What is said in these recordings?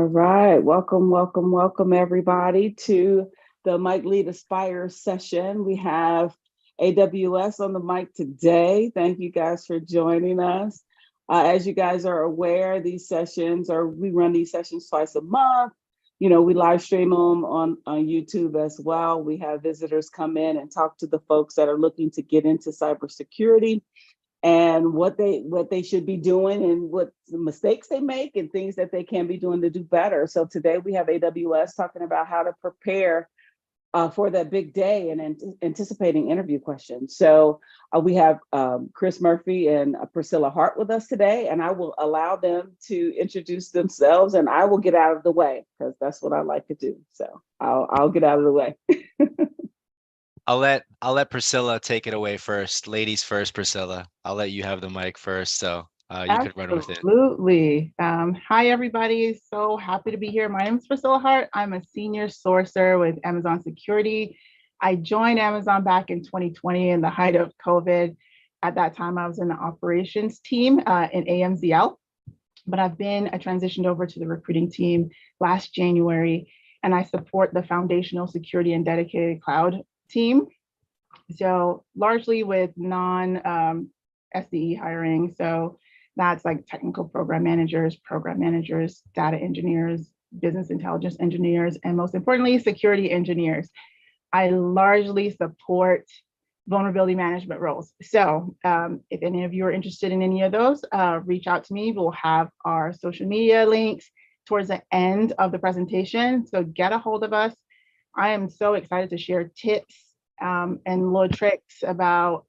right. Welcome everybody to the Mike Lead Aspire session. We have AWS on the mic today. Thank you guys for joining us. As you guys are aware, we run these sessions twice a month. We live stream them on YouTube as well. We have visitors come in and talk to the folks that are looking to get into cybersecurity and what they should be doing and what the mistakes they make and things that they can be doing to do better. So today we have AWS talking about how to prepare for that big day and anticipating interview questions. So we have Chris Murphy and Priscilla Hart with us today, and I will allow them to introduce themselves, and I will get out of the way because that's what I like to do. So I'll get out of the way. I'll let Priscilla take it away first. Ladies first, Priscilla. I'll let you have the mic first, so you could run with it. Absolutely. Hi, everybody. So happy to be here. My name is Priscilla Hart. I'm a senior sourcer with Amazon Security. I joined Amazon back in 2020 in the height of COVID. At that time, I was in the operations team in AMZL, but I transitioned over to the recruiting team last January, and I support the foundational security and dedicated cloud team. So largely with non-SDE hiring. So that's like technical program managers, data engineers, business intelligence engineers, and most importantly, security engineers. I largely support vulnerability management roles. So if any of you are interested in any of those, reach out to me. We'll have our social media links towards the end of the presentation. So get a hold of us. I am so excited to share tips and little tricks about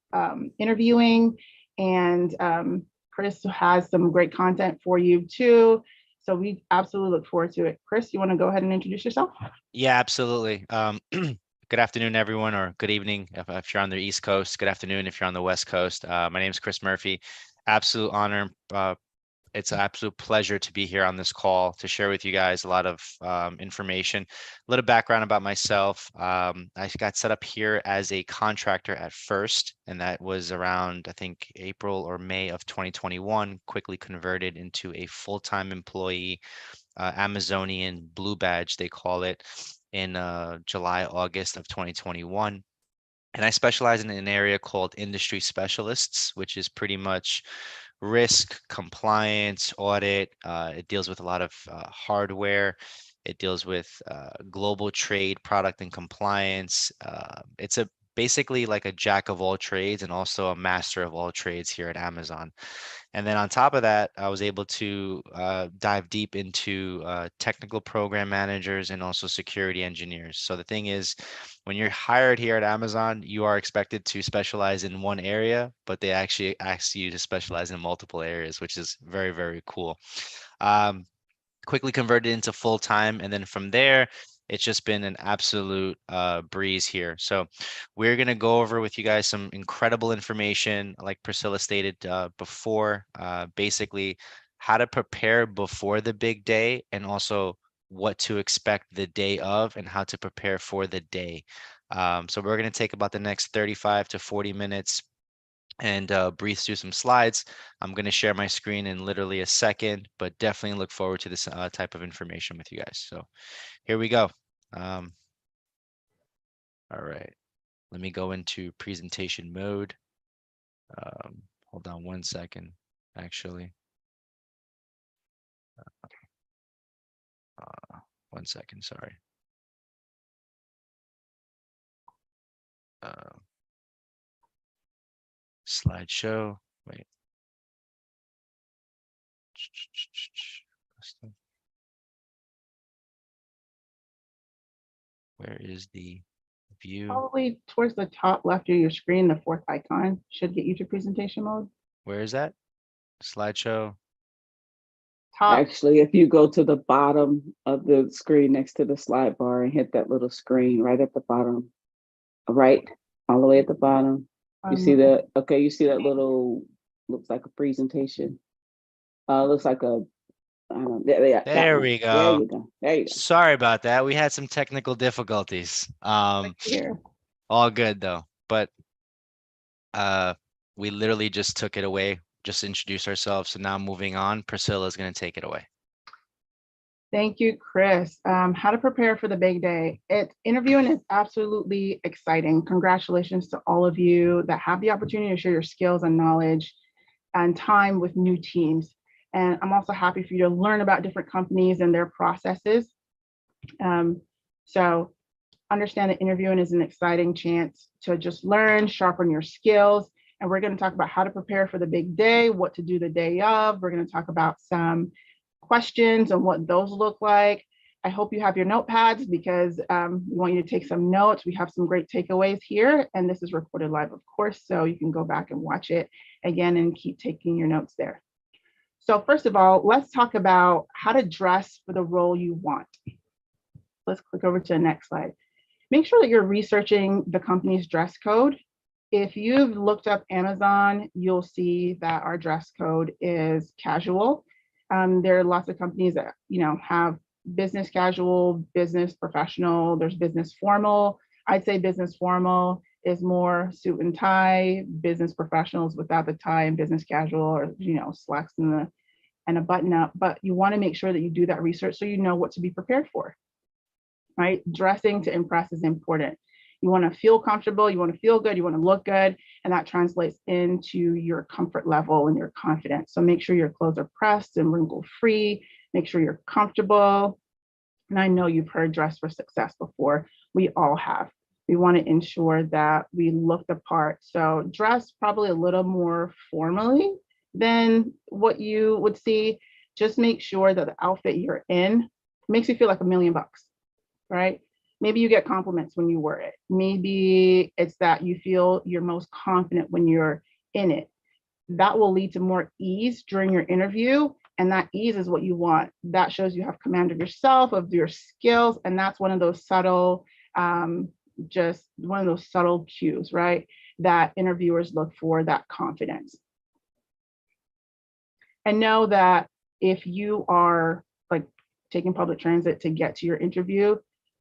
interviewing, and Chris has some great content for you too. So we absolutely look forward to it. Chris, you want to go ahead and introduce yourself? Yeah, absolutely. Good afternoon, everyone, or good evening if you're on the East Coast. Good afternoon if you're on the West Coast. My name is Chris Murphy. Absolute honor. It's an absolute pleasure to be here on this call to share with you guys a lot of information. A little background about myself. I got set up here as a contractor at first, and that was around, I think, April or May of 2021, quickly converted into a full-time employee, Amazonian Blue Badge, they call it, in July, August of 2021. And I specialize in an area called industry specialists, which is pretty much risk, compliance, audit. It deals with a lot of hardware. It deals with global trade, product and compliance. It's basically like a jack of all trades and also a master of all trades here at Amazon. And then on top of that, I was able to dive deep into technical program managers and also security engineers. So the thing is, when you're hired here at Amazon, you are expected to specialize in one area, but they actually ask you to specialize in multiple areas, which is very, very cool. Quickly converted into full time. And then from there, it's just been an absolute breeze here. So we're going to go over with you guys some incredible information, like Priscilla stated before, basically how to prepare before the big day and also what to expect the day of and how to prepare for the day. So we're going to take about the next 35 to 40 minutes and breathe through some slides. I'm going to share my screen in literally a second, but definitely look forward to this type of information with you guys. So here we go. All right, let me go into presentation mode. Hold on 1 second, actually. 1 second, sorry. Slideshow, wait. Where is the view? Probably towards the top left of your screen, the fourth icon should get you to presentation mode. Where is that? Slideshow. Top. Actually, if you go to the bottom of the screen next to the slide bar and hit that little screen right at the bottom, right, all the way at the bottom, you see that? Okay, you see that little, looks like a presentation. Looks like a, there we go. There you go. There you go. Sorry about that. We had some technical difficulties. All good though. But we literally just took it away, just introduced ourselves. So now moving on, Priscilla is going to take it away. Thank you, Chris. How to prepare for the big day. Interviewing is absolutely exciting. Congratulations to all of you that have the opportunity to share your skills and knowledge and time with new teams. And I'm also happy for you to learn about different companies and their processes. So understand that interviewing is an exciting chance to just learn, sharpen your skills. And we're going to talk about how to prepare for the big day, what to do the day of. We're going to talk about some questions and what those look like. I hope you have your notepads because we want you to take some notes. We have some great takeaways here, and this is recorded live, of course, so you can go back and watch it again and keep taking your notes there. So first of all, let's talk about how to dress for the role you want. Let's click over to the next slide. Make sure that you're researching the company's dress code. If you've looked up Amazon, you'll see that our dress code is casual. There are lots of companies that have business casual, business professional, there's business formal. I'd say business formal is more suit and tie, business professionals without the tie, and business casual or slacks and a button up. But you want to make sure that you do that research so you know what to be prepared for. Right? Dressing to impress is important. You want to feel comfortable, you want to feel good, you want to look good, and that translates into your comfort level and your confidence. So make sure your clothes are pressed and wrinkle-free, make sure you're comfortable. And I know you've heard dress for success before. We all have. We want to ensure that we look the part. So dress probably a little more formally than what you would see. Just make sure that the outfit you're in makes you feel like $1 million, right? Maybe you get compliments when you wear it. Maybe it's that you feel you're most confident when you're in it. That will lead to more ease during your interview. And that ease is what you want. That shows you have command of yourself, of your skills. And that's one of those subtle, cues, right? That interviewers look for, that confidence. And know that if you are like taking public transit to get to your interview,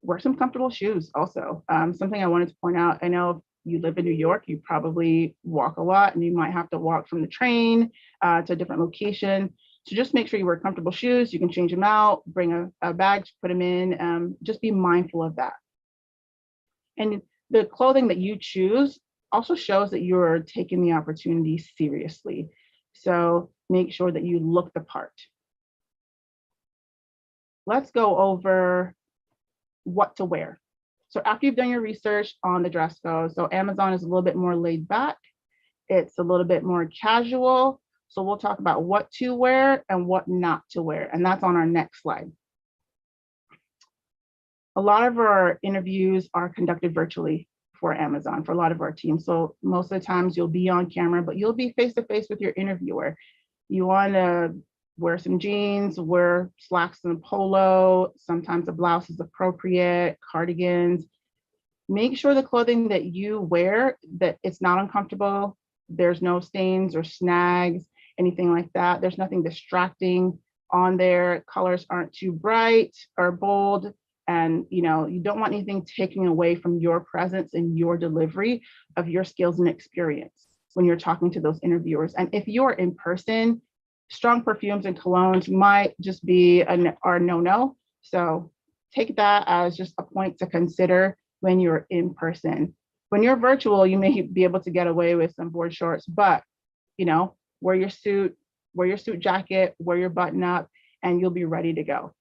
wear some comfortable shoes also. Something I wanted to point out, I know if you live in New York, you probably walk a lot and you might have to walk from the train to a different location. So just make sure you wear comfortable shoes. You can change them out, bring a bag to put them in. Just be mindful of that. And the clothing that you choose also shows that you're taking the opportunity seriously. So make sure that you look the part. Let's go over what to wear. So after you've done your research on the dress code, so Amazon is a little bit more laid back. It's a little bit more casual. So we'll talk about what to wear and what not to wear. And that's on our next slide. A lot of our interviews are conducted virtually for Amazon, for a lot of our teams. So most of the times you'll be on camera, but you'll be face-to-face with your interviewer. You want to wear some jeans, wear slacks and a polo. Sometimes a blouse is appropriate, cardigans. Make sure the clothing that you wear, that it's not uncomfortable. There's no stains or snags, anything like that. There's nothing distracting on there. Colors aren't too bright or bold. And you don't want anything taking away from your presence and your delivery of your skills and experience when you're talking to those interviewers. And if you're in person, strong perfumes and colognes might just be a no-no. So take that as just a point to consider when you're in person. When you're virtual, you may be able to get away with some board shorts, but wear your suit jacket, wear your button up, and you'll be ready to go.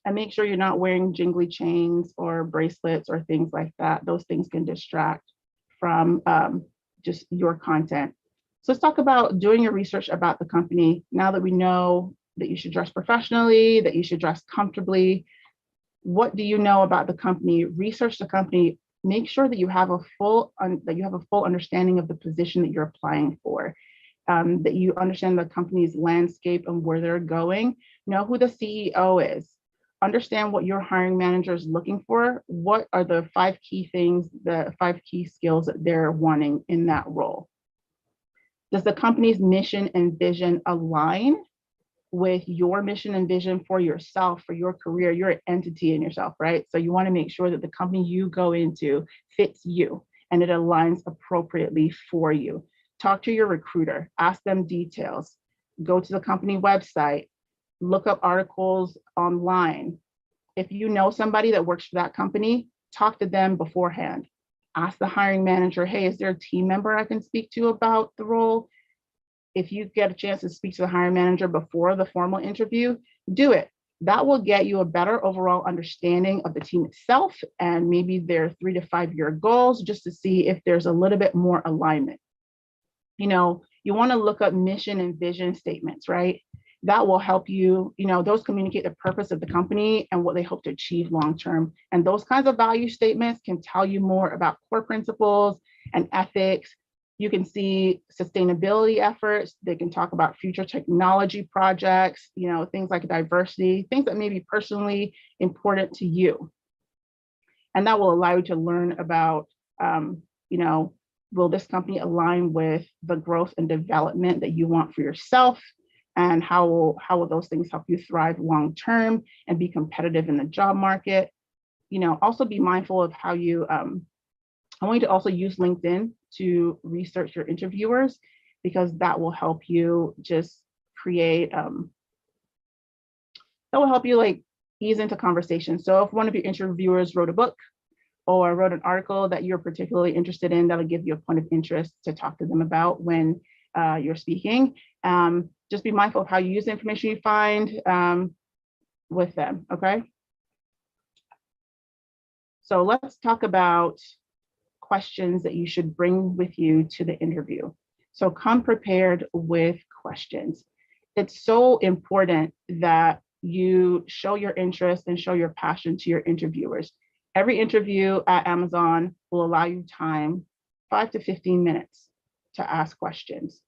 And make sure you're not wearing jingly chains or bracelets or things like that. Those things can distract from just your content. So let's talk about doing your research about the company. Now that we know that you should dress professionally, that you should dress comfortably, what do you know about the company? Research the company. Make sure that you have a full understanding of the position that you're applying for, that you understand the company's landscape and where they're going. Know who the CEO is. Understand what your hiring manager is looking for. What are the 5 key things, the 5 key skills that they're wanting in that role? Does the company's mission and vision align with your mission and vision for yourself, for your career? You're an entity in yourself, right? So you want to make sure that the company you go into fits you and it aligns appropriately for you. talk to your recruiter, ask them details, go to the company website, look up articles online. If you know somebody that works for that company, talk to them beforehand. Ask the hiring manager, hey, is there a team member I can speak to about the role? If you get a chance to speak to the hiring manager before the formal interview, do it. That will get you a better overall understanding of the team itself and maybe their 3 to 5 year goals, just to see if there's a little bit more alignment. You know, you want to look up mission and vision statements, right? That will help you, you know, those communicate the purpose of the company and what they hope to achieve long-term. And those kinds of value statements can tell you more about core principles and ethics. You can see sustainability efforts. They can talk about future technology projects, you know, things like diversity, things that may be personally important to you. And that will allow you to learn about, you know, will this company align with the growth and development that you want for yourself? And how will those things help you thrive long-term and be competitive in the job market? You know, also be mindful of how you, I want you to also use LinkedIn to research your interviewers, because that will help you just create, that will help you like ease into conversation. So if one of your interviewers wrote a book or wrote an article that you're particularly interested in, that'll give you a point of interest to talk to them about when you're speaking. Just be mindful of how you use the information you find with them, okay? So let's talk about questions that you should bring with you to the interview. So come prepared with questions. It's so important that you show your interest and show your passion to your interviewers. Every interview at Amazon will allow you time, 5 to 15 minutes to ask questions.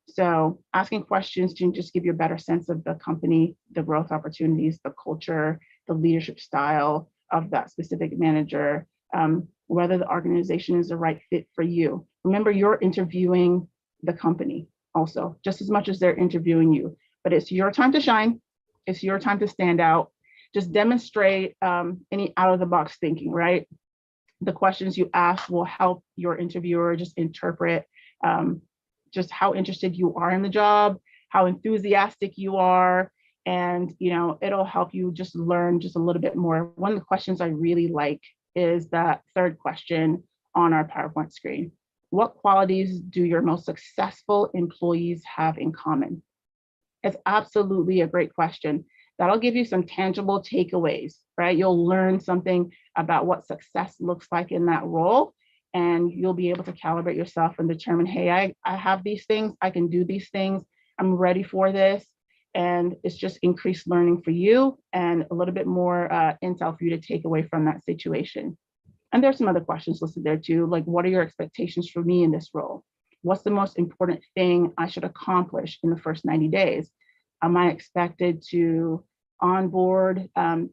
So asking questions can just give you a better sense of the company, the growth opportunities, the culture, the leadership style of that specific manager, whether the organization is the right fit for you. Remember, you're interviewing the company also, just as much as they're interviewing you, but it's your time to shine. It's your time to stand out. Just demonstrate any out of the box thinking, right? The questions you ask will help your interviewer just interpret just how interested you are in the job, how enthusiastic you are, and you know, it'll help you just learn just a little bit more. One of the questions I really like is that third question on our PowerPoint screen. What qualities do your most successful employees have in common? It's absolutely a great question. That'll give you some tangible takeaways, right? You'll learn something about what success looks like in that role, and you'll be able to calibrate yourself and determine, hey, I have these things, I can do these things, I'm ready for this. And it's just increased learning for you and a little bit more intel for you to take away from that situation. And there's some other questions listed there too, like what are your expectations for me in this role? What's the most important thing I should accomplish in the first 90 days? Am I expected to onboard,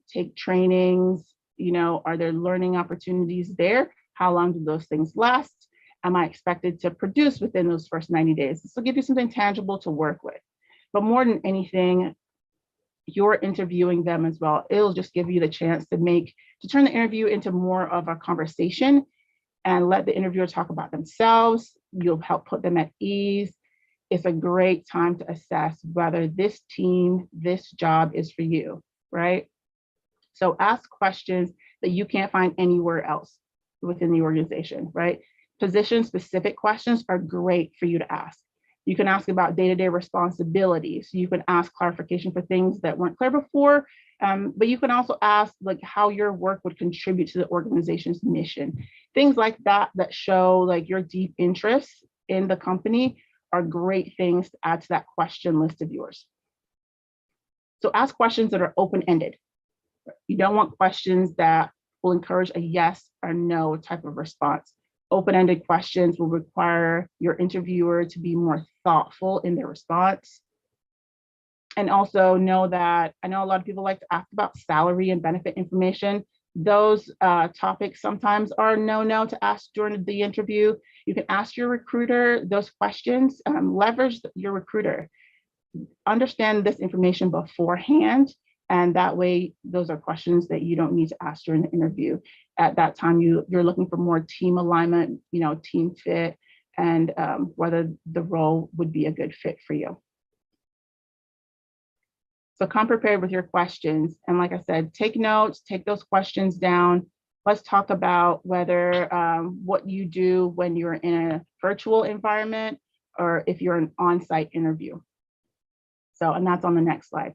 take trainings? You know, are there learning opportunities there? How long do those things last? Am I expected to produce within those first 90 days? This will give you something tangible to work with. But more than anything, you're interviewing them as well. It'll just give you the chance to turn the interview into more of a conversation and let the interviewer talk about themselves. You'll help put them at ease. It's a great time to assess whether this team, this job is for you, right? So ask questions that you can't find anywhere else within the organization, right? Position-specific questions are great for you to ask. You can ask about day-to-day responsibilities. You can ask clarification for things that weren't clear before, but you can also ask like how your work would contribute to the organization's mission. Things like that show like your deep interest in the company are great things to add to that question list of yours. So ask questions that are open-ended. You don't want questions that will encourage a yes or no type of response. Open-ended questions will require your interviewer to be more thoughtful in their response. And also know that, I know a lot of people like to ask about salary and benefit information. Those topics sometimes are no to ask during the interview. You can ask your recruiter those questions, leverage your recruiter. Understand this information beforehand, and that way, those are questions that you don't need to ask during the interview. At that time, you're looking for more team alignment, you know, team fit, and whether the role would be a good fit for you. So come prepared with your questions. And like I said, take notes, take those questions down. Let's talk about whether what you do when you're in a virtual environment or if you're an on-site interview. So, and that's on the next slide.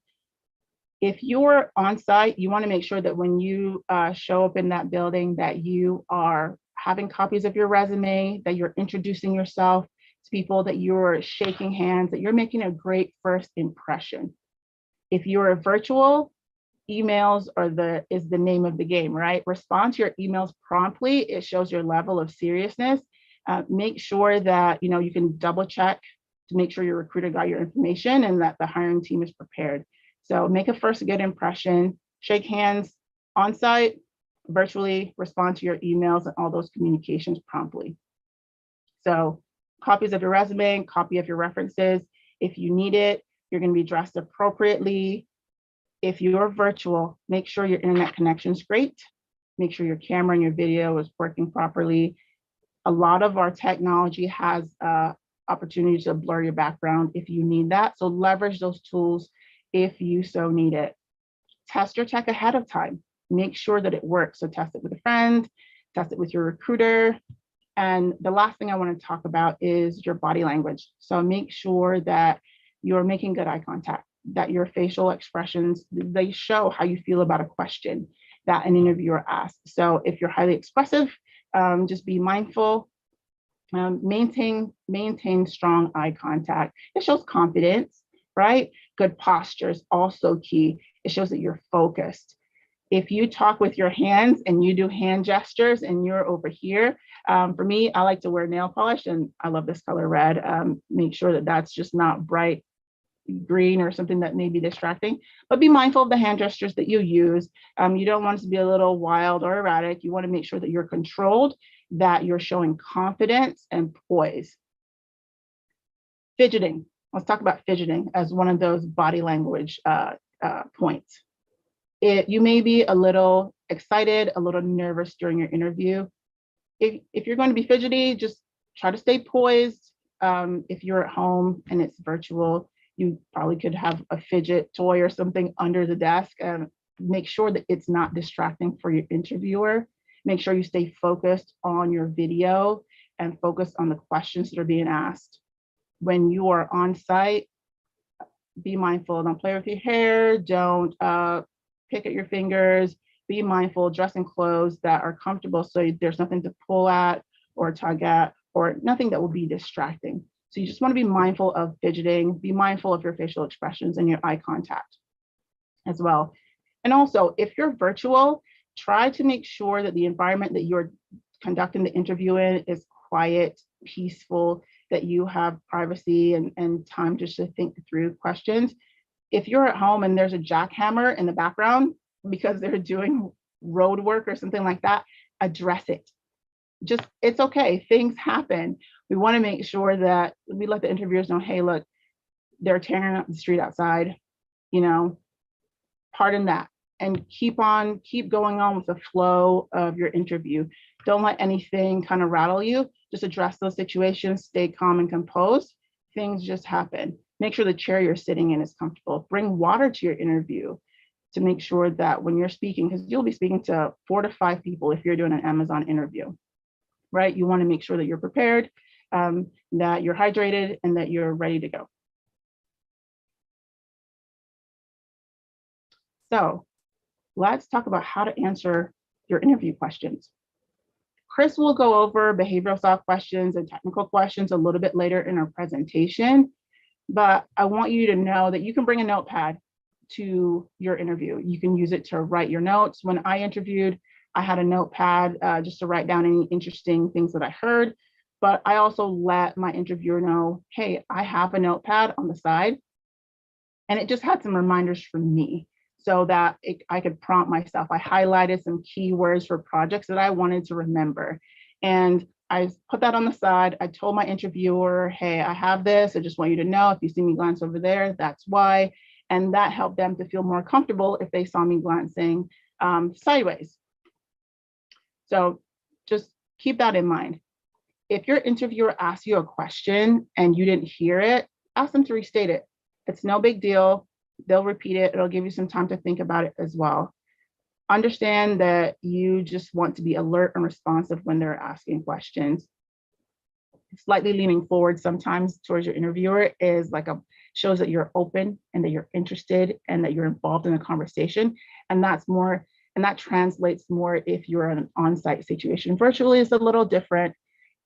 If you're on site, you want to make sure that when you show up in that building that you are having copies of your resume, that you're introducing yourself to people, that you're shaking hands, that you're making a great first impression. If you're a virtual, emails is the name of the game, right? Respond to your emails promptly. It shows your level of seriousness. Make sure that you can double check to make sure your recruiter got your information and that the hiring team is prepared. So make a first good impression, shake hands on site, virtually, respond to your emails and all those communications promptly. So copies of your resume, copy of your references. If you need it, you're going to be dressed appropriately. If you're virtual, make sure your internet connection is great. Make sure your camera and your video is working properly. A lot of our technology has opportunity to blur your background if you need that. So leverage those tools if you so need it. Test your tech ahead of time. Make sure that it works. So test it with a friend, test it with your recruiter. And the last thing I want to talk about is your body language. So make sure that you're making good eye contact, that your facial expressions, they show how you feel about a question that an interviewer asks. So if you're highly expressive, just be mindful, maintain strong eye contact. It shows confidence, right? Good posture is also key. It shows that you're focused. If you talk with your hands and you do hand gestures and you're over here, for me, I like to wear nail polish and I love this color red. Make sure that that's just not bright green or something that may be distracting, but be mindful of the hand gestures that you use. You don't want it to be a little wild or erratic. You want to make sure that you're controlled, that you're showing confidence and poise. Fidgeting. Let's talk about fidgeting as one of those body language points. You may be a little excited, a little nervous during your interview. If you're going to be fidgety, just try to stay poised. If you're at home and it's virtual, you probably could have a fidget toy or something under the desk. Make sure that it's not distracting for your interviewer. Make sure you stay focused on your video and focus on the questions that are being asked. When you are on site, be mindful. Don't play with your hair. Don't pick at your fingers. Be mindful. Dress in clothes that are comfortable so there's nothing to pull at or tug at or nothing that will be distracting. So you just want to be mindful of fidgeting. Be mindful of your facial expressions and your eye contact as well. And also, if you're virtual, try to make sure that the environment that you're conducting the interview in is quiet, peaceful, that you have privacy and time just to think through questions. If you're at home and there's a jackhammer in the background because they're doing road work or something like that, address it. It's okay, things happen. We want to make sure that we let the interviewers know, hey, look, they're tearing up the street outside, pardon that. And keep going on with the flow of your interview. Don't let anything kind of rattle you. Just address those situations, stay calm and composed. Things just happen. Make sure the chair you're sitting in is comfortable. Bring water to your interview to make sure that when you're speaking, because you'll be speaking to 4 to 5 people if you're doing an Amazon interview, right? You want to make sure that you're prepared, that you're hydrated, and that you're ready to go. So let's talk about how to answer your interview questions. Chris will go over behavioral style questions and technical questions a little bit later in our presentation, but I want you to know that you can bring a notepad to your interview. You can use it to write your notes. When I interviewed, I had a notepad just to write down any interesting things that I heard, but I also let my interviewer know, hey, I have a notepad on the side, and it just had some reminders for me, so that I could prompt myself. I highlighted some keywords for projects that I wanted to remember. And I put that on the side. I told my interviewer, hey, I have this. I just want you to know if you see me glance over there, that's why. And that helped them to feel more comfortable if they saw me glancing sideways. So just keep that in mind. if your interviewer asks you a question and you didn't hear it, ask them to restate it. It's no big deal. They'll repeat it. It'll give you some time to think about it as well. Understand that you just want to be alert and responsive when they're asking questions. Slightly leaning forward sometimes towards your interviewer is like shows that you're open and that you're interested and that you're involved in a conversation. And that's more, and that translates more if you're in an on-site situation. Virtually is a little different,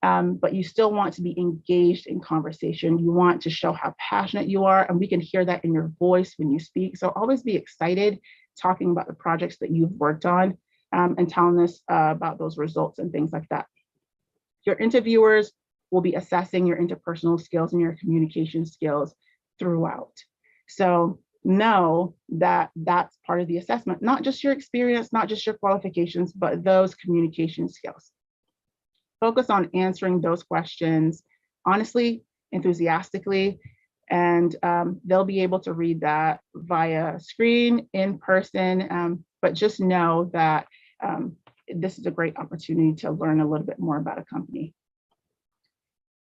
but you still want to be engaged in conversation. You want to show how passionate you are, and we can hear that in your voice when you speak. So always be excited talking about the projects that you've worked on, and telling us about those results and things like that. Your interviewers will be assessing your interpersonal skills and your communication skills throughout. So know that that's part of the assessment, not just your experience, not just your qualifications, but those communication skills. Focus on answering those questions honestly, enthusiastically, and they'll be able to read that via screen, in person, but just know that this is a great opportunity to learn a little bit more about a company.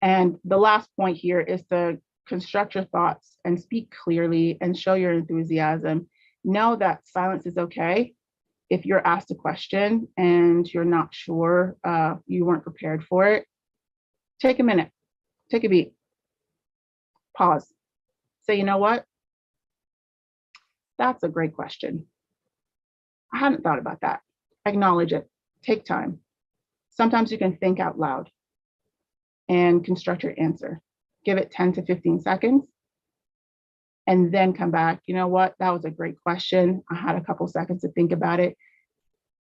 And the last point here is to construct your thoughts and speak clearly and show your enthusiasm. Know that silence is okay. If you're asked a question and you're not sure, you weren't prepared for it, take a minute, take a beat, pause, say, you know what? That's a great question. I hadn't thought about that. Acknowledge it, take time. Sometimes you can think out loud and construct your answer. Give it 10 to 15 seconds and then come back. You know what? That was a great question. I had a couple seconds to think about it,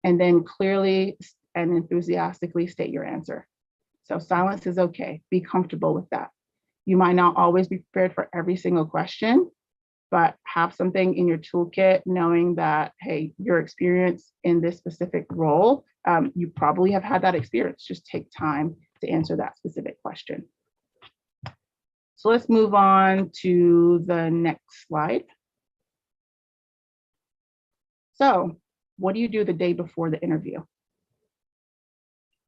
and then clearly and enthusiastically state your answer. So silence is okay. Be comfortable with that. You might not always be prepared for every single question, but have something in your toolkit knowing that, hey, your experience in this specific role, you probably have had that experience. Just take time to answer that specific question. So let's move on to the next slide. So what do you do the day before the interview?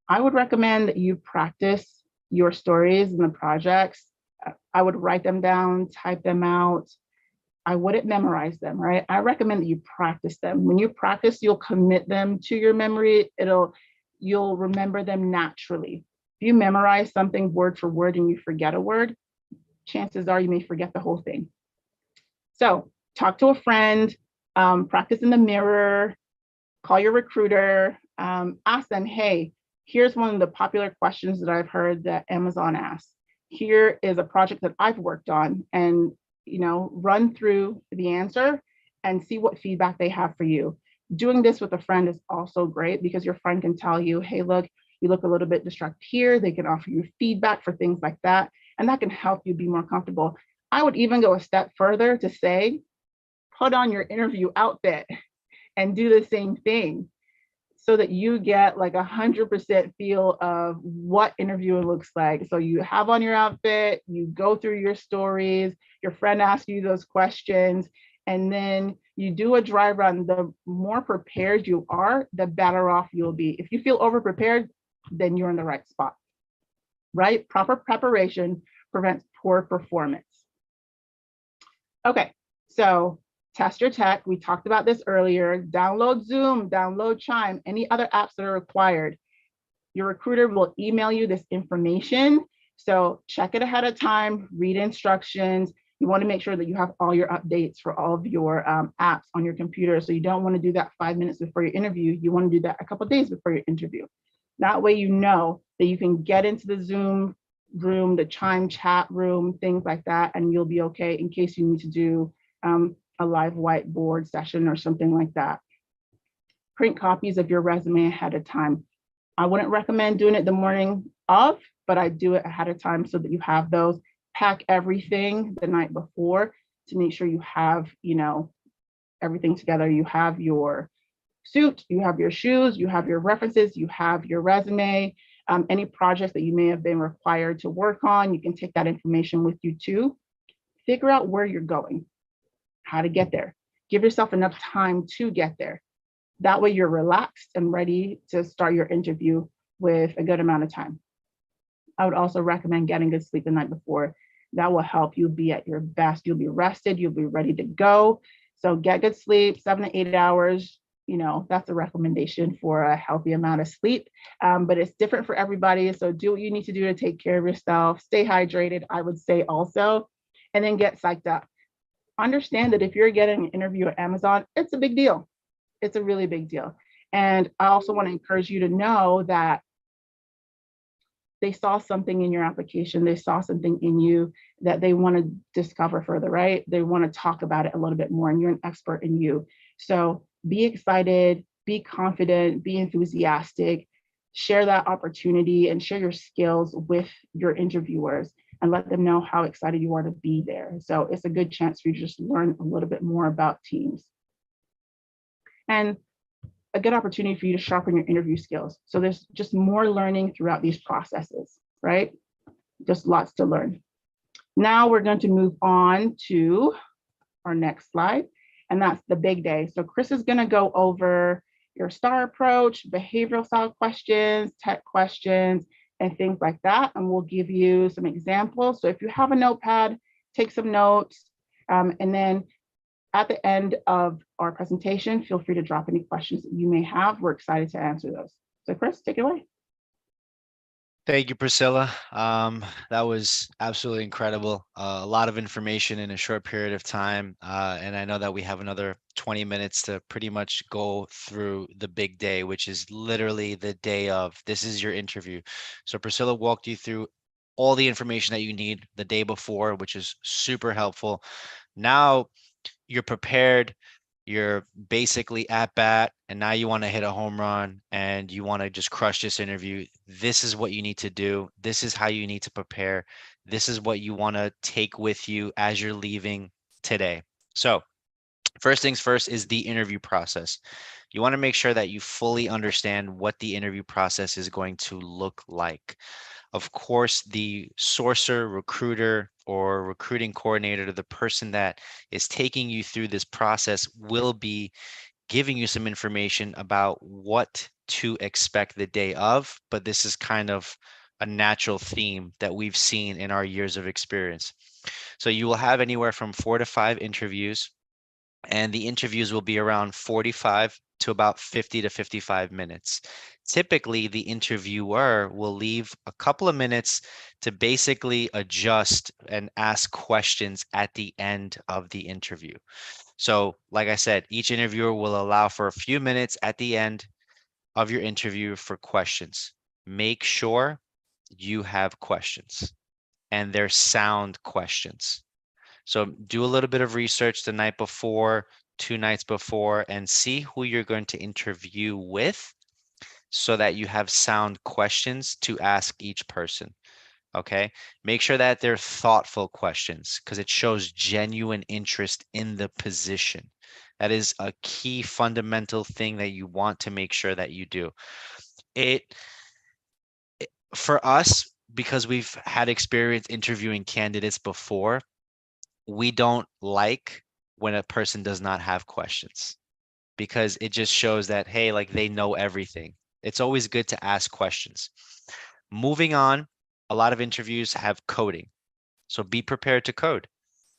I would recommend that you practice your stories and the projects. I would write them down, type them out. I wouldn't memorize them, right? I recommend that you practice them. When you practice, you'll commit them to your memory. You'll remember them naturally. If you memorize something word for word and you forget a word, chances are you may forget the whole thing. So talk to a friend, practice in the mirror, call your recruiter, ask them, hey, here's one of the popular questions that I've heard that Amazon asks. Here is a project that I've worked on, and run through the answer and see what feedback they have for you. Doing this with a friend is also great because your friend can tell you, hey, look, you look a little bit distracted here. They can offer you feedback for things like that, and that can help you be more comfortable. I would even go a step further to say, put on your interview outfit and do the same thing so that you get like 100% feel of what interviewing looks like. So you have on your outfit, you go through your stories, your friend asks you those questions, and then you do a dry run. The more prepared you are, the better off you'll be. If you feel over-prepared, then you're in the right spot, right? Proper preparation prevents poor performance. Okay, so test your tech. We talked about this earlier. Download Zoom, download Chime, any other apps that are required. Your recruiter will email you this information. So check it ahead of time, read instructions. You want to make sure that you have all your updates for all of your apps on your computer. So you don't want to do that 5 minutes before your interview. You want to do that a couple of days before your interview. That way you know that you can get into the Zoom room, the Chime chat room, things like that, and you'll be okay in case you need to do a live whiteboard session or something like that. Print copies of your resume ahead of time. I wouldn't recommend doing it the morning of, but I do it ahead of time so that you have those. Pack everything the night before to make sure you have, everything together. You have your suit, you have your shoes, you have your references, you have your resume, any projects that you may have been required to work on, you can take that information with you too. Figure out where you're going, how to get there. Give yourself enough time to get there. That way you're relaxed and ready to start your interview with a good amount of time. I would also recommend getting good sleep the night before. That will help you be at your best. You'll be rested, you'll be ready to go. So get good sleep, 7 to 8 hours. That's a recommendation for a healthy amount of sleep. But it's different for everybody. So do what you need to do to take care of yourself. Stay hydrated, I would say also, and then get psyched up. Understand that if you're getting an interview at Amazon, it's a big deal. It's a really big deal. And I also want to encourage you to know that they saw something in your application, they saw something in you that they want to discover further, right? They want to talk about it a little bit more, and you're an expert in you. So be excited, be confident, be enthusiastic, share that opportunity and share your skills with your interviewers and let them know how excited you are to be there. So it's a good chance for you to just learn a little bit more about teams. And a good opportunity for you to sharpen your interview skills. So there's just more learning throughout these processes, right? Just lots to learn. Now we're going to move on to our next slide, and that's the big day. So Chris is going to go over your STAR approach, behavioral style questions, tech questions, and things like that. And we'll give you some examples. So if you have a notepad, take some notes, and then at the end of our presentation, feel free to drop any questions that you may have. We're excited to answer those. So Chris, take it away. Thank you, Priscilla. That was absolutely incredible. A lot of information in a short period of time. And I know that we have another 20 minutes to pretty much go through the big day, which is literally the day of. This is your interview. So Priscilla walked you through all the information that you need the day before, which is super helpful. Now you're prepared, you're basically at bat, and now you want to hit a home run and you want to just crush this interview. This is what you need to do. This is how you need to prepare. This is what you want to take with you as you're leaving today. So first things first is the interview process. You want to make sure that you fully understand what the interview process is going to look like. Of course, the sourcer, recruiter, or recruiting coordinator, the person that is taking you through this process, will be giving you some information about what to expect the day of, but this is kind of a natural theme that we've seen in our years of experience. So you will have anywhere from 4 to 5 interviews, and the interviews will be around 45 to about 50 to 55 minutes. Typically, the interviewer will leave a couple of minutes to basically adjust and ask questions at the end of the interview. So, like I said, each interviewer will allow for a few minutes at the end of your interview for questions. Make sure you have questions and they're sound questions. So do a little bit of research the night before, 2 nights before, and see who you're going to interview with so that you have sound questions to ask each person. Okay. Make sure that they're thoughtful questions because it shows genuine interest in the position. That is a key fundamental thing that you want to make sure that you do. For us, because we've had experience interviewing candidates before, we don't like when a person does not have questions because it just shows that, hey, like they know everything. It's always good to ask questions. Moving on, a lot of interviews have coding. So be prepared to code.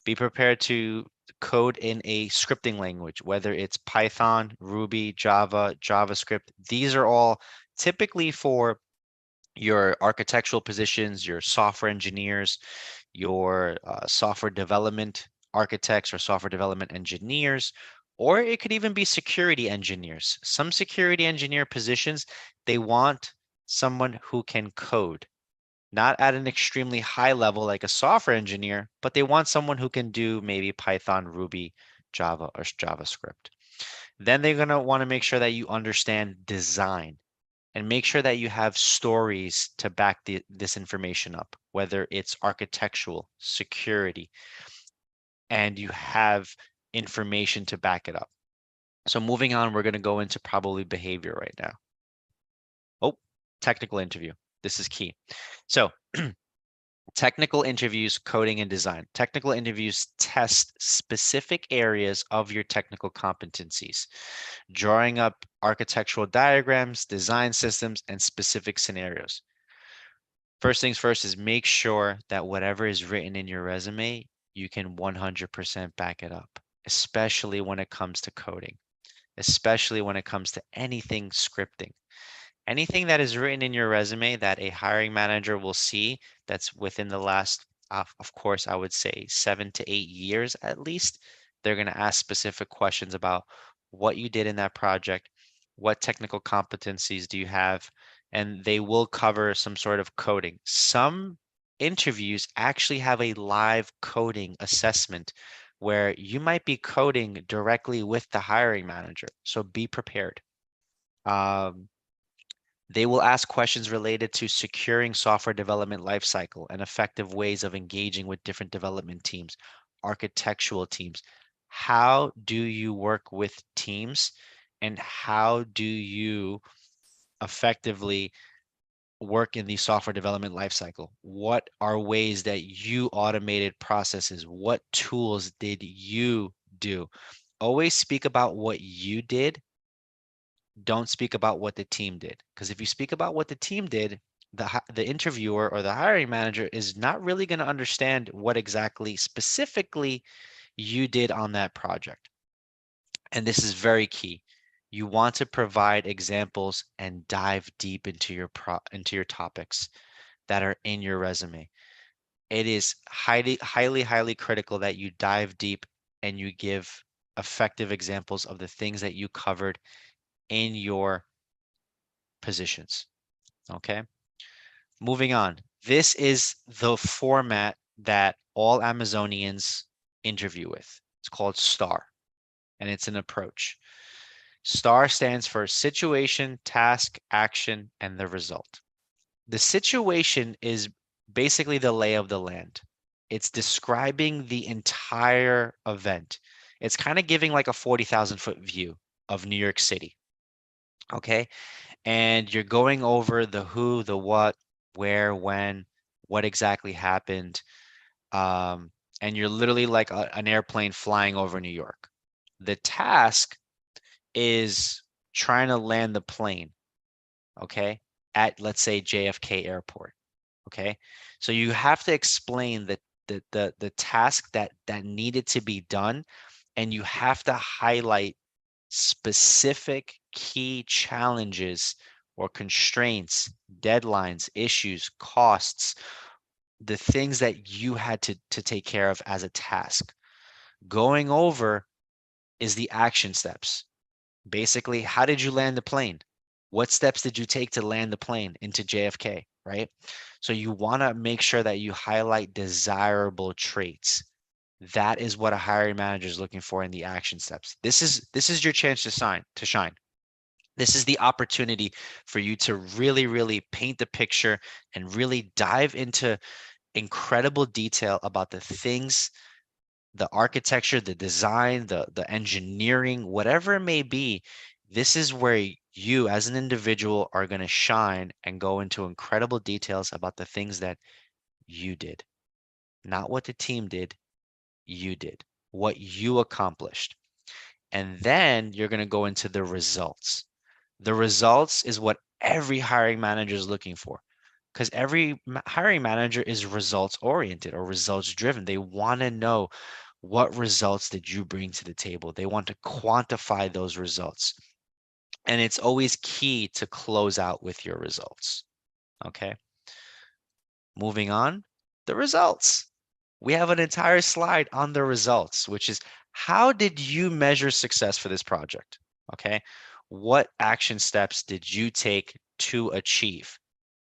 Be prepared to code in a scripting language, whether it's Python, Ruby, Java, JavaScript. These are all typically for your architectural positions, your software engineers, your software development architects or software development engineers, or it could even be security engineers. Some security engineer positions, they want someone who can code, not at an extremely high level like a software engineer, but they want someone who can do maybe Python, Ruby, Java, or JavaScript. Then they're going to want to make sure that you understand design and make sure that you have stories to back this information up, whether it's architectural, security, and you have information to back it up. So moving on, we're going to go into probably behavior right now. Oh, technical interview. This is key. So technical interviews, coding and design. Technical interviews test specific areas of your technical competencies, drawing up architectural diagrams, design systems, and specific scenarios. First things first is make sure that whatever is written in your resume, you can 100% back it up, especially when it comes to coding, especially when it comes to anything scripting. Anything that is written in your resume that a hiring manager will see that's within the last, of course, I would say 7 to 8 years at least, they're going to ask specific questions about what you did in that project, what technical competencies do you have, and they will cover some sort of coding. Some interviews actually have a live coding assessment where you might be coding directly with the hiring manager. So be prepared. Um, they will ask questions related to securing software development lifecycle and effective ways of engaging with different development teams, architectural teams. How do you work with teams and how do you effectively work in the software development lifecycle? What are ways that you automated processes? What tools did you do? Always speak about what you did, don't speak about what the team did. Because if you speak about what the team did, the interviewer or the hiring manager is not really going to understand what exactly specifically you did on that project. And this is very key. You want to provide examples and dive deep into your topics that are in your resume. It is highly critical that you dive deep and you give effective examples of the things that you covered in your positions. Okay, moving on. This is the format that all Amazonians interview with. It's called STAR, and it's an approach. STAR stands for situation, task, action, and the result. The situation is basically the lay of the land. It's describing the entire event. It's kind of giving like a 40,000-foot view of New York City. Okay, and you're going over the who, the what, where, when, what exactly happened, um, and you're literally like an airplane flying over New York. The task is trying to land the plane, okay, at let's say JFK Airport, okay. So you have to explain the task that needed to be done, and you have to highlight specific key challenges or constraints, deadlines, issues, costs, the things that you had to take care of as a task. Going over is the action steps. Basically, how did you land the plane? What steps did you take to land the plane into JFK, right? So you want to make sure that you highlight desirable traits. That is what a hiring manager is looking for in the action steps. This is your chance to shine. This is the opportunity for you to really paint the picture and really dive into incredible detail about the things, the architecture, the design, the engineering, whatever it may be. This is where you as an individual are going to shine and go into incredible details about the things that you did, not what the team did, you did, what you accomplished. And then you're going to go into the results. The results is what every hiring manager is looking for, because every hiring manager is results oriented or results driven. They want to know, what results did you bring to the table? They want to quantify those results. And it's always key to close out with your results. Okay. Moving on, the results. We have an entire slide on the results, which is, how did you measure success for this project? Okay. What action steps did you take to achieve?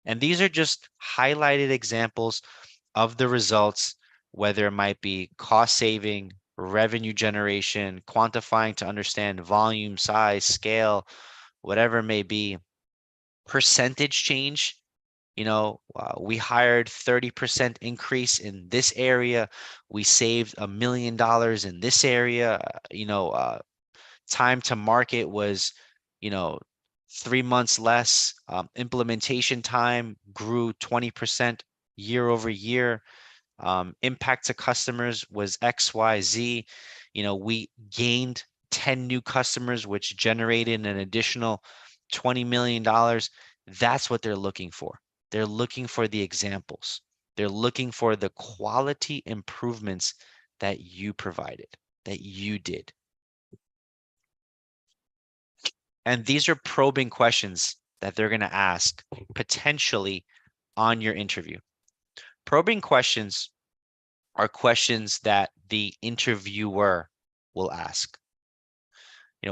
And these are just highlighted examples of the results, whether it might be cost saving, revenue generation, quantifying to understand volume, size, scale, whatever it may be, percentage change. We hired 30% increase in this area. We saved $1 million in this area. Time to market was, you know, 3 months less. Implementation time grew 20% year over year. Impact to customers was XYZ. We gained 10 new customers, which generated an additional $20 million. That's what they're looking for. They're looking for the examples. They're looking for the quality improvements that you provided, that you did. And these are probing questions that they're going to ask potentially on your interview. Probing questions are questions that the interviewer will ask.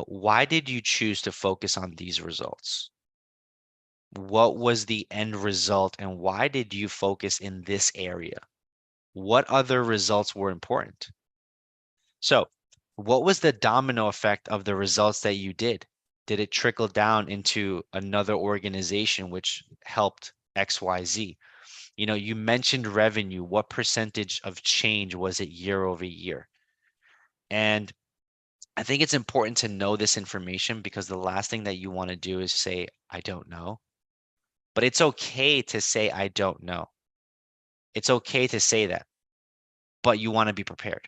Why did you choose to focus on these results? What was the end result and why did you focus in this area? What other results were important? So, what was the domino effect of the results that you did? Did it trickle down into another organization which helped XYZ? You mentioned revenue. What percentage of change was it year over year? And I think it's important to know this information because the last thing that you want to do is say, I don't know. But it's okay to say, I don't know. It's okay to say that, but you want to be prepared.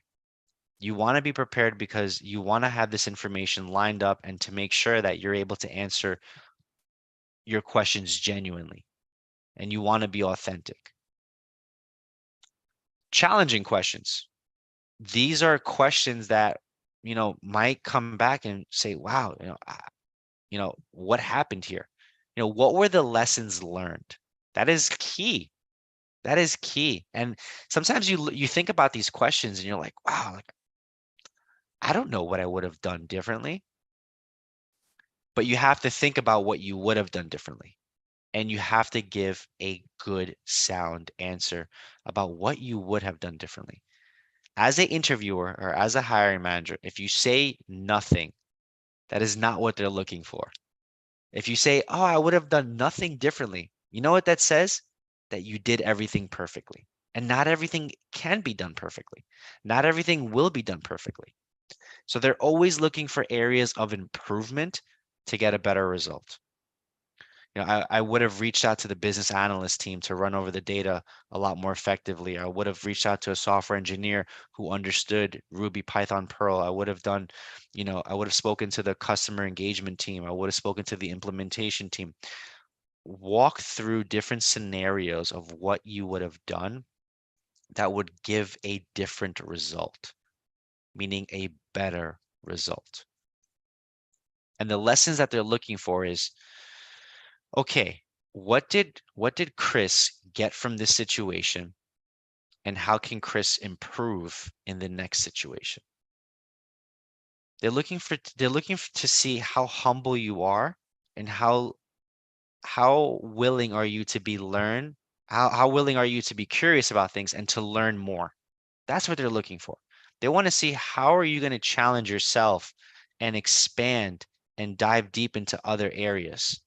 You want to be prepared because you want to have this information lined up and to make sure that you're able to answer your questions genuinely and you want to be authentic. Challenging questions. These are questions that, might come back and say, wow, what happened here? What were the lessons learned? That is key. That is key. And sometimes you think about these questions and you're like, wow, like, I don't know what I would have done differently. But you have to think about what you would have done differently. And you have to give a good, sound answer about what you would have done differently. As an interviewer or as a hiring manager, if you say nothing, that is not what they're looking for. If you say, oh, I would have done nothing differently, you know what that says? That you did everything perfectly. And not everything can be done perfectly. Not everything will be done perfectly. So they're always looking for areas of improvement to get a better result. I would have reached out to the business analyst team to run over the data a lot more effectively. I would have reached out to a software engineer who understood Ruby, Python, Perl. I would have spoken to the customer engagement team. I would have spoken to the implementation team. Walk through different scenarios of what you would have done that would give a different result, meaning a better result. And the lessons that they're looking for is, okay, what did Chris get from this situation and how can Chris improve in the next situation? They're looking to see how humble you are and how willing are you to be learn, how willing are you to be curious about things and to learn more. That's what they're looking for. They want to see how are you going to challenge yourself and expand and dive deep into other areas.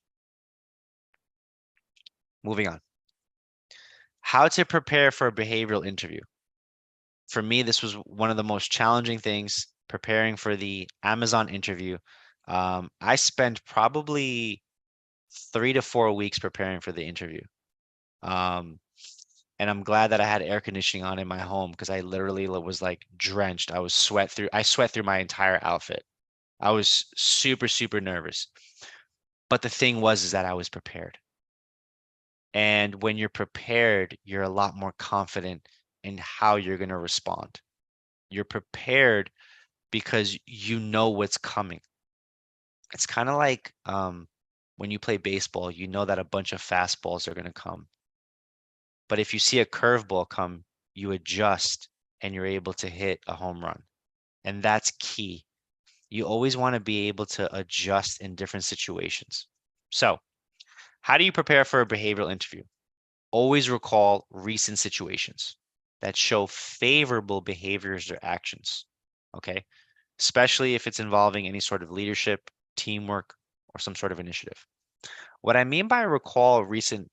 Moving on. How to prepare for a behavioral interview. For me, this was one of the most challenging things preparing for the Amazon interview. I spent probably 3 to 4 weeks preparing for the interview. And I'm glad that I had air conditioning on in my home because I literally was like drenched. I sweat through my entire outfit. I was super, super nervous. But the thing is that I was prepared. And when you're prepared, you're a lot more confident in how you're going to respond. You're prepared because you know what's coming. It's kind of like when you play baseball, you know that a bunch of fastballs are going to come. But if you see a curveball come, you adjust and you're able to hit a home run. And that's key. You always want to be able to adjust in different situations. So, how do you prepare for a behavioral interview? Always recall recent situations that show favorable behaviors or actions, okay? Especially if it's involving any sort of leadership, teamwork, or some sort of initiative. What I mean by recall recent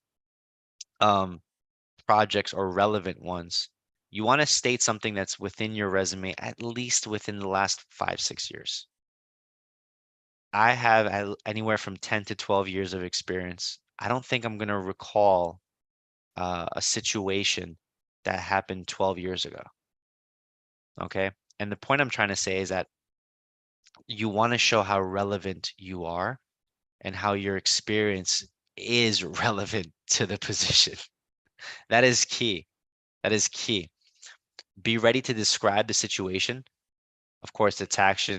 projects or relevant ones, you want to state something that's within your resume, at least within the last 5-6 years. I have anywhere from 10 to 12 years of experience. I don't think I'm going to recall a situation that happened 12 years ago. Okay. And the point I'm trying to say is that you want to show how relevant you are and how your experience is relevant to the position. That is key. That is key. Be ready to describe the situation. Of course, the task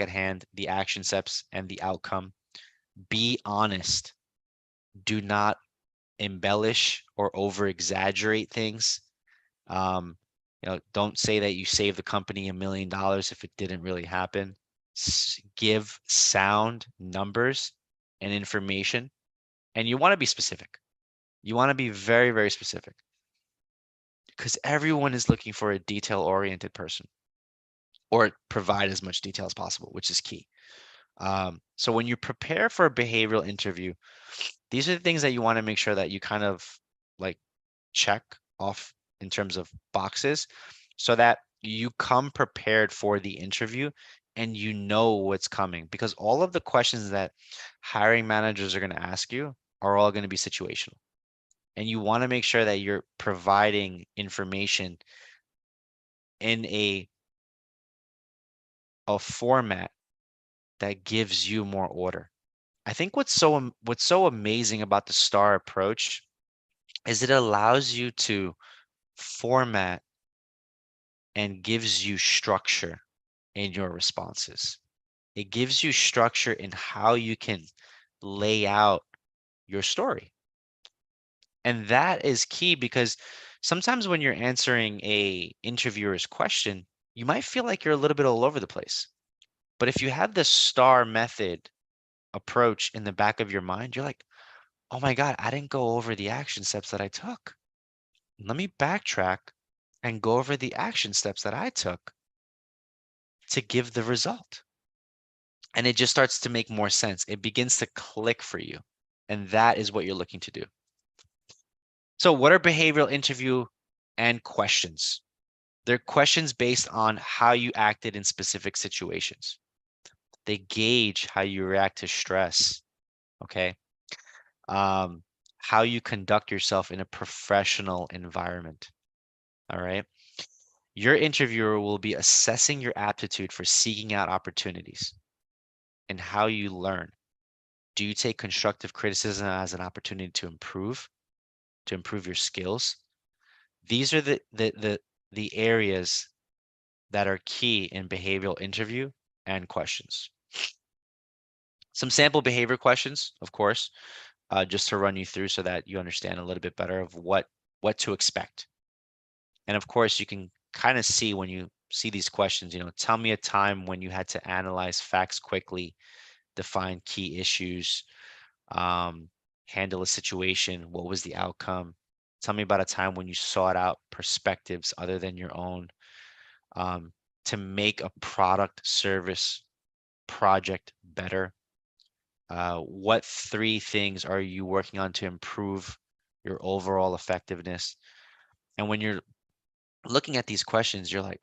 at hand, the action steps, and the outcome. Be honest. Do not embellish or over exaggerate things. Don't say that you saved the company $1 million if it didn't really happen. Give sound numbers and information, and you want to be specific. You want to be very, very specific because everyone is looking for a detail-oriented person, or provide as much detail as possible, which is key. So when you prepare for a behavioral interview, these are the things that you want to make sure that you kind of like check off in terms of boxes so that you come prepared for the interview and you know what's coming, because all of the questions that hiring managers are going to ask you are all going to be situational. And you want to make sure that you're providing information in a format that gives you more order. I think what's so amazing about the STAR approach is it allows you to format and gives you structure in your responses. It gives you structure in how you can lay out your story. And that is key because sometimes when you're answering a interviewer's question, you might feel like you're a little bit all over the place. But if you have the STAR method approach in the back of your mind, you're like, oh my God, I didn't go over the action steps that I took. Let me backtrack and go over the action steps that I took to give the result. And it just starts to make more sense. It begins to click for you. And that is what you're looking to do. So what are behavioral interview and questions? They're questions based on how you acted in specific situations. They gauge how you react to stress, okay? How you conduct yourself in a professional environment, all right? Your interviewer will be assessing your aptitude for seeking out opportunities and how you learn. Do you take constructive criticism as an opportunity to improve your skills? These are the areas that are key in behavioral interview and questions. Some sample behavior questions, of course, just to run you through so that you understand a little bit better of what to expect. And of course, you can kind of see when you see these questions, tell me a time when you had to analyze facts quickly, define key issues, handle a situation. What was the outcome? Tell me about a time when you sought out perspectives other than your own, to make a product, service, project better. What 3 things are you working on to improve your overall effectiveness? And when you're looking at these questions, you're like,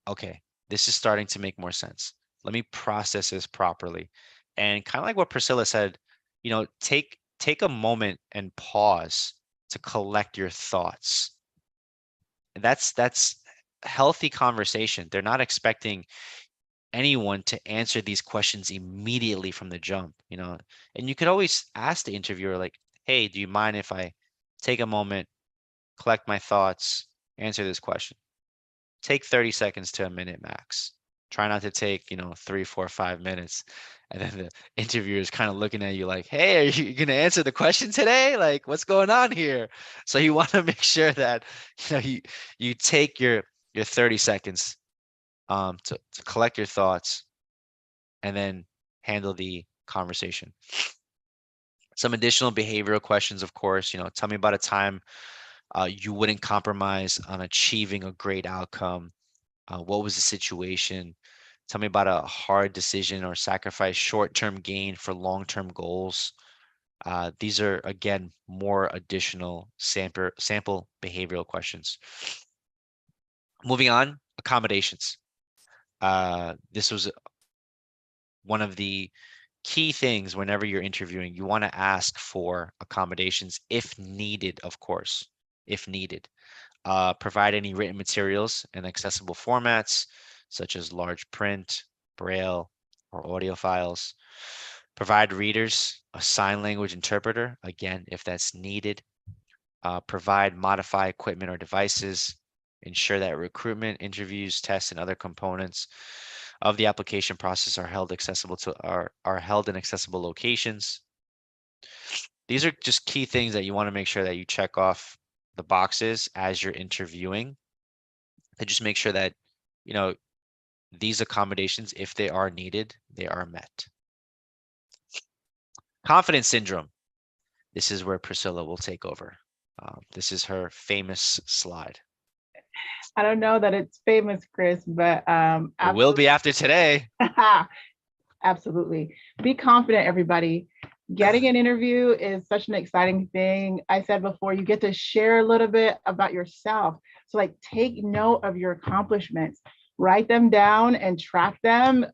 okay, this is starting to make more sense. Let me process this properly. And kind of like what Priscilla said, take a moment and pause to collect your thoughts. That's healthy conversation. They're not expecting anyone to answer these questions immediately from the jump, And you could always ask the interviewer, like, hey, do you mind if I take a moment, collect my thoughts, answer this question? Take 30 seconds to a minute max. Try not to take, 3, 4, 5 minutes. And then the interviewer is kind of looking at you like, hey, are you going to answer the question today? Like, what's going on here? So you want to make sure that, you take your 30 seconds to collect your thoughts and then handle the conversation. Some additional behavioral questions, of course, tell me about a time you wouldn't compromise on achieving a great outcome. What was the situation? Tell me about a hard decision or sacrifice short-term gain for long-term goals. These are, again, more additional sample behavioral questions. Moving on, accommodations. This was one of the key things whenever you're interviewing. You want to ask for accommodations if needed, of course, if needed. Provide any written materials in accessible formats, such as large print, braille, or audio files. Provide readers a sign language interpreter, again, if that's needed. Provide modify equipment or devices. Ensure that recruitment, interviews, tests, and other components of the application process are held in accessible locations. These are just key things that you want to make sure that you check off the boxes as you're interviewing, to just make sure that, you know, these accommodations, if they are needed, they are met. Confidence syndrome. This is where Priscilla will take over. This is her famous slide. I don't know that it's famous, Chris, but It will be after today. Absolutely. Be confident, everybody. Getting an interview is such an exciting thing. I said before, you get to share a little bit about yourself. So like, take note of your accomplishments, write them down and track them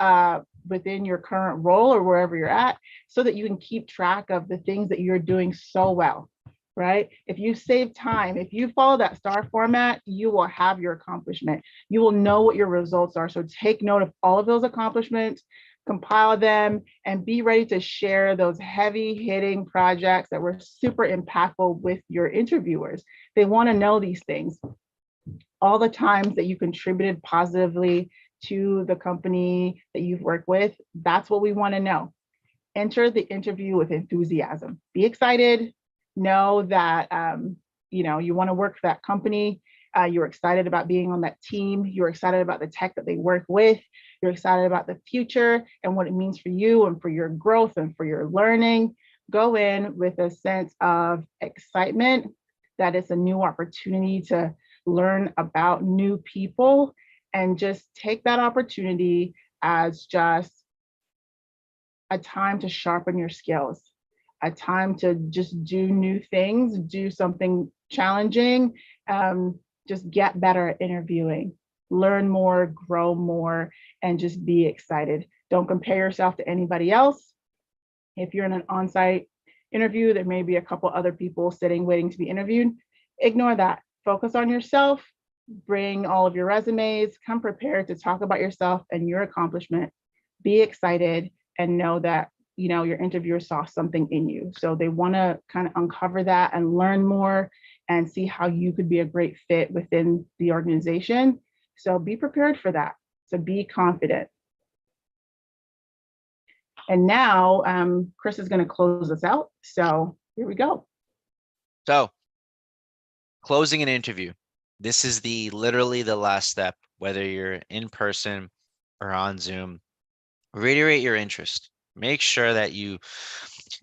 within your current role or wherever you're at, so that you can keep track of the things that you're doing so well, right? If you save time, if you follow that STAR format, you will have your accomplishment. You will know what your results are. So take note of all of those accomplishments, compile them, and be ready to share those heavy hitting projects that were super impactful with your interviewers. They want to know these things. All the times that you contributed positively to the company that you've worked with, that's what we want to know. Enter the interview with enthusiasm. Be excited. Know that you want to work for that company. You're excited about being on that team. You're excited about the tech that they work with. You're excited about the future and what it means for you and for your growth and for your learning. Go in with a sense of excitement that it's a new opportunity to learn about new people, and just take that opportunity as just a time to sharpen your skills, a time to just do new things, do something challenging, just get better at interviewing, learn more, grow more, and just be excited. Don't compare yourself to anybody else. If you're in an on-site interview, there may be a couple other people sitting waiting to be interviewed. Ignore that. Focus on yourself. Bring all of your resumes. Come prepared to talk about yourself and your accomplishment. Be excited and know that your interviewer saw something in you. So they want to kind of uncover that and learn more and see how you could be a great fit within the organization. So be prepared for that. So be confident. And now Chris is going to close us out. So here we go. So, closing an interview. This is literally the last step, whether you're in person or on Zoom. Reiterate your interest. Make sure that you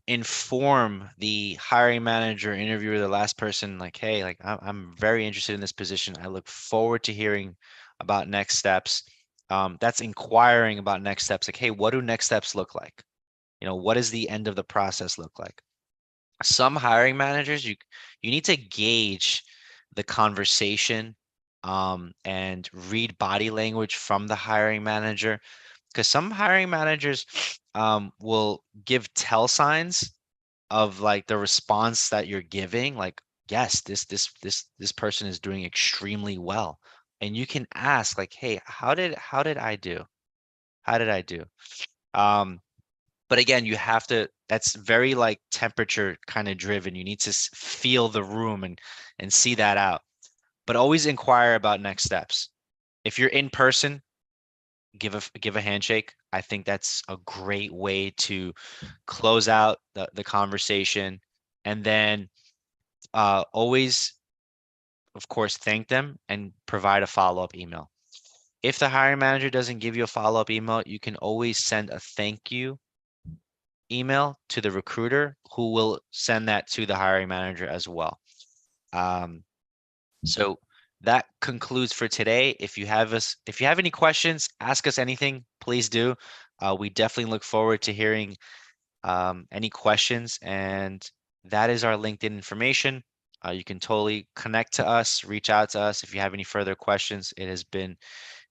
inform the hiring manager, interviewer, the last person, like, hey, like I'm very interested in this position. I look forward to hearing about next steps. That's inquiring about next steps. Like, hey, what do next steps look like? What does the end of the process look like? Some hiring managers, you need to gauge the conversation and read body language from the hiring manager, because some hiring managers will give tell signs of like the response that you're giving, like, yes, this person is doing extremely well, and you can ask like, hey, how did I do? But again, you have to, that's very like temperature kind of driven. You need to feel the room and see that out, but always inquire about next steps. If you're in person, give a handshake. I think that's a great way to close out the conversation. And then always, of course, thank them and provide a follow-up email. If the hiring manager doesn't give you a follow-up email, you can always send a thank you email to the recruiter, who will send that to the hiring manager as well. So that concludes for today. If you have any questions, ask us anything, please do. We definitely look forward to hearing any questions, and that is our LinkedIn information. You can totally connect to us, reach out to us if you have any further questions. It has been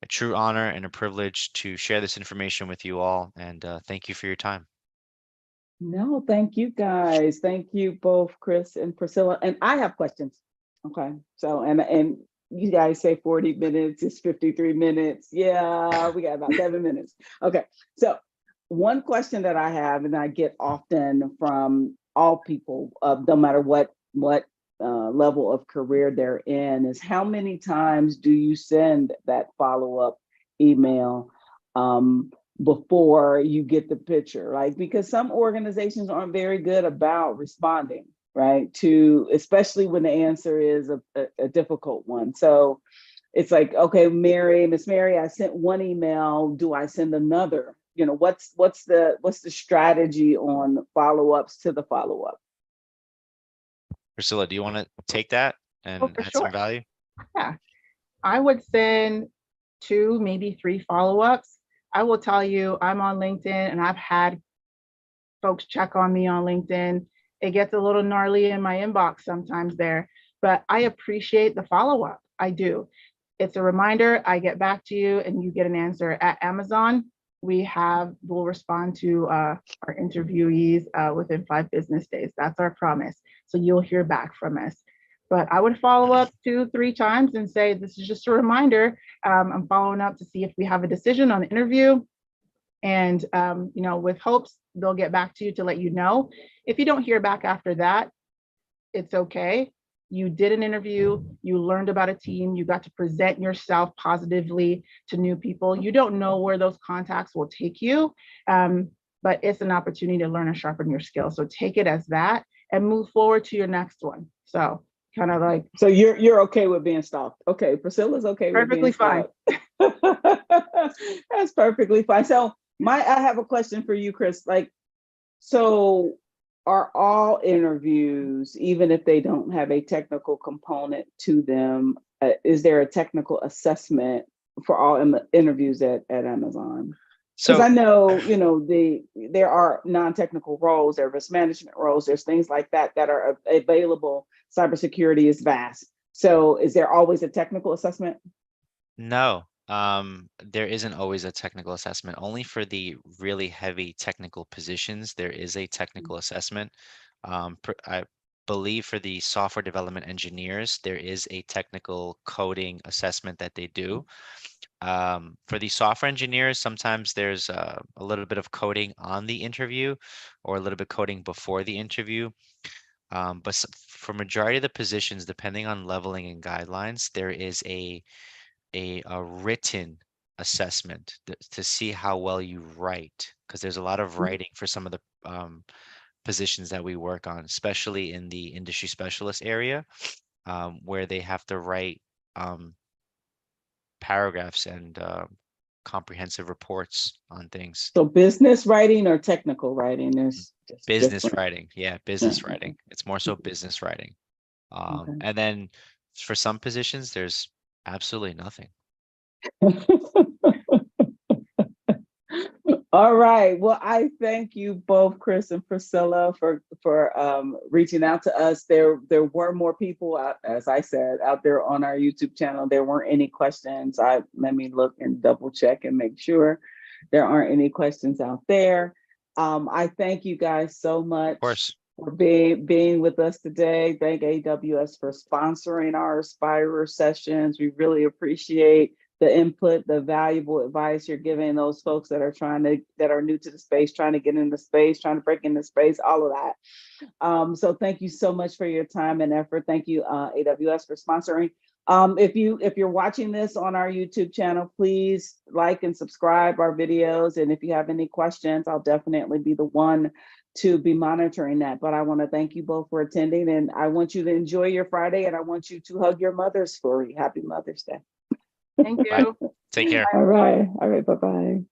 a true honor and a privilege to share this information with you all, and thank you for your time. No, thank you guys. Thank you both, Chris and Priscilla. And I have questions. Okay. So, and you guys say 40 minutes, it's 53 minutes. Yeah, we got about 7 minutes. Okay. So one question that I have, and I get often from all people, no matter what level of career they're in, is how many times do you send that follow-up email before you get the picture? Like, because some organizations aren't very good about responding, right? To, especially when the answer is a difficult one. So it's like, okay, Miss Mary, I sent one email. Do I send another? You know, what's the strategy on follow-ups to the follow-up? Priscilla, do you want to take that and for add sure. some value? Yeah, I would send 2, maybe 3 follow-ups. I will tell you, I'm on LinkedIn and I've had folks check on me on LinkedIn. It gets a little gnarly in my inbox sometimes there, but I appreciate the follow-up. I do. It's a reminder. I get back to you and you get an answer. At Amazon, we'll respond to our interviewees within 5 business days. That's our promise. So you'll hear back from us. But I would follow up 2, 3 times and say, this is just a reminder. I'm following up to see if we have a decision on the interview. And, with hopes they'll get back to you to let you know. If you don't hear back after that, it's okay. You did an interview, you learned about a team, you got to present yourself positively to new people. You don't know where those contacts will take you, but it's an opportunity to learn and sharpen your skills. So take it as that and move forward to your next one. So kind of like. So you're okay with being stalked. Okay, Priscilla's okay with being stalked. Perfectly fine. That's perfectly fine. So I have a question for you, Chris. Like, so are all interviews, even if they don't have a technical component to them, is there a technical assessment for all interviews at Amazon? Because I know, there are non-technical roles, there are risk management roles, there's things like that are available. Cybersecurity is vast. So is there always a technical assessment? No, there isn't always a technical assessment. Only for the really heavy technical positions, there is a technical assessment. I believe for the software development engineers, there is a technical coding assessment that they do. For the software engineers, sometimes there's a little bit of coding on the interview or a little bit coding before the interview. But for majority of the positions, depending on leveling and guidelines, there is a written assessment to see how well you write, because there's a lot of writing for some of the positions that we work on, especially in the industry specialist area, where they have to write paragraphs and comprehensive reports on things. So business writing or technical writing is Business different. writing. Yeah, business writing. It's more so business writing. Okay. And then for some positions, there's absolutely nothing. All right. Well, I thank you both, Chris and Priscilla, for reaching out to us. There were more people, as I said, out there on our YouTube channel. There weren't any questions. Let me look and double check and make sure there aren't any questions out there. I thank you guys so much. Of course. For being with us today. Thank AWS for sponsoring our Aspirer sessions. We really appreciate the input, the valuable advice you're giving those folks that are new to the space, trying to get into space, trying to break into space, all of that. So thank you so much for your time and effort. Thank you, AWS, for sponsoring. If you're watching this on our YouTube channel, please like and subscribe our videos. And if you have any questions, I'll definitely be the one to be monitoring that. But I want to thank you both for attending, and I want you to enjoy your Friday, and I want you to hug your mothers for me. Happy Mother's Day. Thank you. Bye. Take care. All right. Bye-bye.